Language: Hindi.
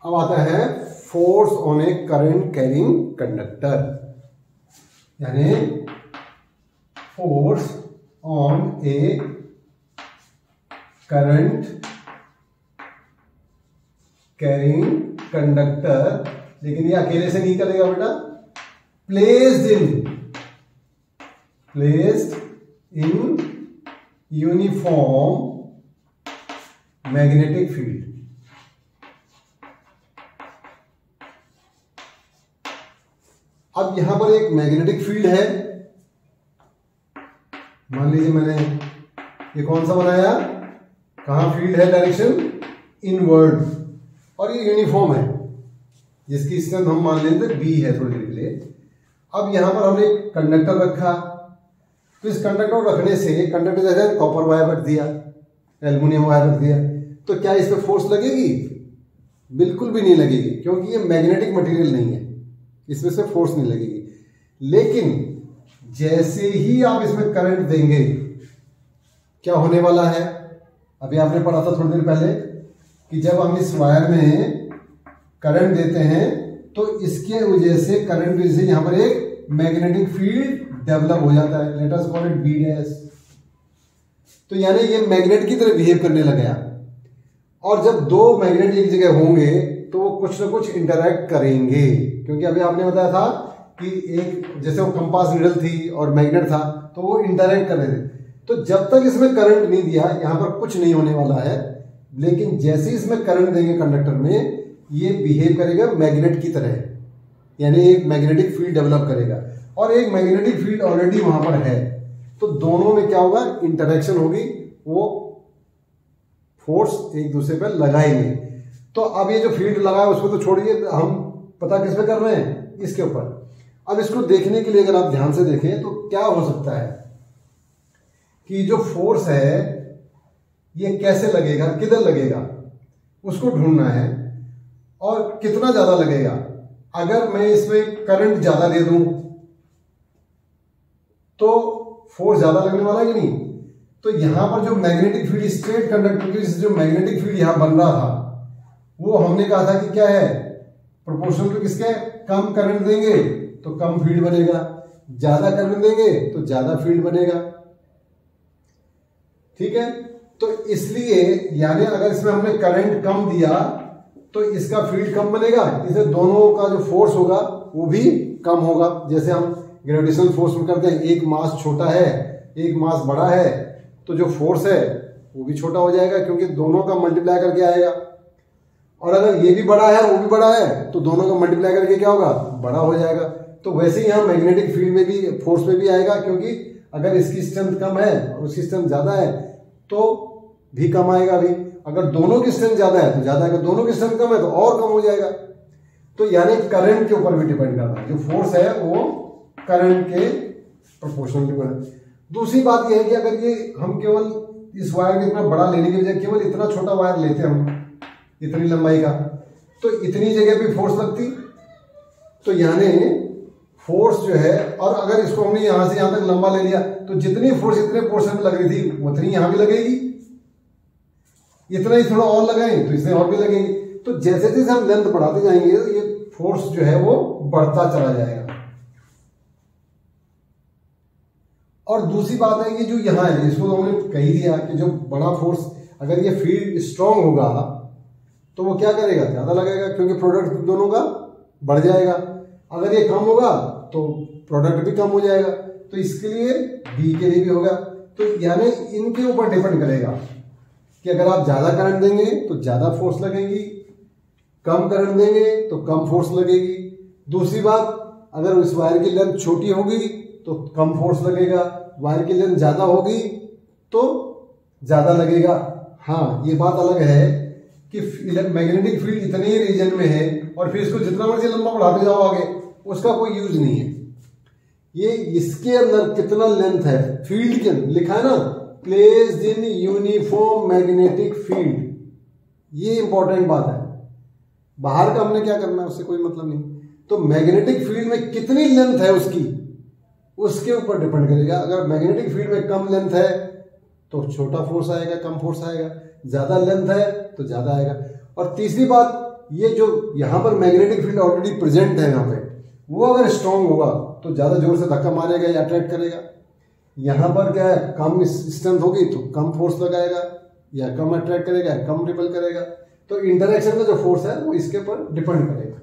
अब आता है force on a current carrying conductor, यानी force on a current carrying conductor, लेकिन ये अकेले से नहीं करेगा बेटा, placed in uniform magnetic field. अब यहां पर एक मैग्नेटिक फील्ड है, मान लीजिए मैंने ये कौन सा बनाया, कहां फील्ड है, डायरेक्शन इनवर्ड, और ये यूनिफॉर्म है जिसकी स्ट्रेंथ हम मान लेते बी है थोड़ी देर के लिए। अब यहां पर हमने एक कंडक्टर रखा, तो इस कंडक्टर रखने से, कंडक्टर जैसे कॉपर वायर रख दिया, एल्युमिनियम वायर रख दिया, तो क्या इस पे फोर्स लगेगी? बिल्कुल भी नहीं लगेगी, क्योंकि ये मैग्नेटिक मटेरियल नहीं है, इसमें से फोर्स नहीं लगेगी। लेकिन जैसे ही आप इसमें करंट देंगे, क्या होने वाला है? अभी आपने पढ़ा था थोड़ी देर पहले कि जब हम इस वायर में करंट देते हैं तो इसके वजह से, करंट की वजह से यहां पर एक मैग्नेटिक फील्ड डेवलप हो जाता है, let us call it be dash. तो यानी ये मैग्नेट की तरह बिहेव करने लग गया, और जब दो मैग्नेट एक जगह होंगे तो वो कुछ ना कुछ इंटरैक्ट करेंगे, क्योंकि अभी आपने बताया था कि एक जैसे वो कंपास नीडल थी और मैग्नेट था, तो वो इंटरैक्ट कर रहे थे। तो जब तक इसमें करंट नहीं दिया यहां पर कुछ नहीं होने वाला है, लेकिन जैसे ही इसमें करंट देंगे कंडक्टर में, ये बिहेव करेगा मैग्नेट की तरह, यानी एक मैग्नेटिक फील्ड डेवलप करेगा, और एक मैग्नेटिक फील्ड ऑलरेडी वहां पर है। तो दोनों में क्या होगा? इंटरेक्शन होगी, वो फोर्स एक दूसरे पर लगाएंगे। तो अब ये जो फील्ड लगा है उसको तो छोड़िए, हम पता किस पे कर रहे हैं? इसके ऊपर। अब इसको देखने के लिए अगर आप ध्यान से देखें तो क्या हो सकता है कि जो फोर्स है ये कैसे लगेगा, किधर लगेगा, उसको ढूंढना है, और कितना ज्यादा लगेगा। अगर मैं इसमें करंट ज्यादा दे दूं तो फोर्स ज्यादा लगने वाला है कि नहीं? तो यहां पर जो मैग्नेटिक फील्ड, स्ट्रेट कंडक्टर की जो मैग्नेटिक फील्ड यहां बन रहा था, वो हमने कहा था कि क्या है, प्रोपोर्शनल टू किसके? कम करंट देंगे तो कम फील्ड बनेगा, ज्यादा करंट देंगे तो ज्यादा फील्ड बनेगा। ठीक है, तो इसलिए यानी अगर इसमें हमने करंट कम दिया तो इसका फील्ड कम बनेगा, इससे दोनों का जो फोर्स होगा वो भी कम होगा। जैसे हम ग्रेविटेशनल फोर्स में करते हैं, एक मास छोटा है एक मास बड़ा है, तो जो फोर्स है वो भी छोटा हो जाएगा, क्योंकि दोनों का मल्टीप्लाई करके आएगा। और अगर ये भी बड़ा है वो भी बड़ा है तो दोनों का मल्टीप्लाई करके क्या होगा? बड़ा हो जाएगा। तो वैसे ही यहाँ मैग्नेटिक फील्ड में भी, फोर्स में भी आएगा, क्योंकि अगर इसकी स्ट्रेंथ कम है और उसकी स्ट्रेंथ ज्यादा है तो भी कम आएगा। भी अगर दोनों की स्ट्रेंथ ज्यादा है तो ज्यादा आएगा, दोनों की स्ट्रेंथ कम है तो और कम हो जाएगा। तो यानी करंट के ऊपर भी डिपेंड करता है, जो फोर्स है वो करंट के प्रोपोर्शनल डिपेंड। दूसरी बात यह है कि अगर ये हम केवल इस वायर को इतना बड़ा लेने के बजाय केवल इतना छोटा वायर लेते हम, इतनी लंबाई का, तो इतनी जगह पे फोर्स लगती। तो यानी फोर्स जो है, और अगर इसको हमने यहां से यहां तक लंबा ले लिया तो जितनी फोर्स इतने पोर्शन में लग रही थी उतनी यहां भी लगेगी, इतना ही थोड़ा और लगाएं तो इसमें और भी लगेगी। तो जैसे जैसे हम लेंथ बढ़ाते जाएंगे तो ये फोर्स जो है वो बढ़ता चला जाएगा। और दूसरी बात है, ये जो यहां है इसको तो हमने कही दिया कि जो बड़ा फोर्स, अगर ये फील्ड स्ट्रांग होगा तो वो क्या करेगा? ज्यादा लगेगा, क्योंकि प्रोडक्ट दोनों का बढ़ जाएगा। अगर ये कम होगा तो प्रोडक्ट भी कम हो जाएगा। तो इसके लिए बी के लिए भी होगा। तो यानी इनके ऊपर डिपेंड करेगा कि अगर आप ज्यादा करंट देंगे तो ज्यादा फोर्स लगेगी, कम करंट देंगे तो कम फोर्स लगेगी। दूसरी बात, अगर इस वायर की लेंथ छोटी होगी तो कम फोर्स लगेगा, वायर की लेंथ ज्यादा होगी तो ज्यादा लगेगा। हाँ, ये बात अलग है कि मैग्नेटिक फील्ड इतने ही रीजन में है और फिर इसको जितना मर्जी लंबा बढ़ाते जाओ आगे, उसका कोई यूज नहीं है। ये इसके अंदर कितना लेंथ है, फील्ड के अंदर लिखा है ना, placed in uniform magnetic field, ये इंपॉर्टेंट बात है। बाहर का हमने क्या करना है उससे कोई मतलब नहीं। तो मैग्नेटिक फील्ड में कितनी लेंथ है उसकी, उसके ऊपर डिपेंड करेगा। अगर मैग्नेटिक फील्ड में कम लेंथ है तो छोटा फोर्स आएगा, कम फोर्स आएगा, ज्यादा लेंथ है तो ज्यादा आएगा। और तीसरी बात, ये जो यहाँ पर मैग्नेटिक फील्ड ऑलरेडी प्रेजेंट है यहाँ पे, वो अगर स्ट्रांग होगा तो ज्यादा जोर से धक्का मारेगा या अट्रैक्ट करेगा। यहाँ पर क्या है, कम स्ट्रेंथ होगी तो कम फोर्स लगाएगा, या कम अट्रैक्ट करेगा या कम रिपल करेगा। तो इंटरेक्शन का जो फोर्स है वो इसके ऊपर डिपेंड करेगा।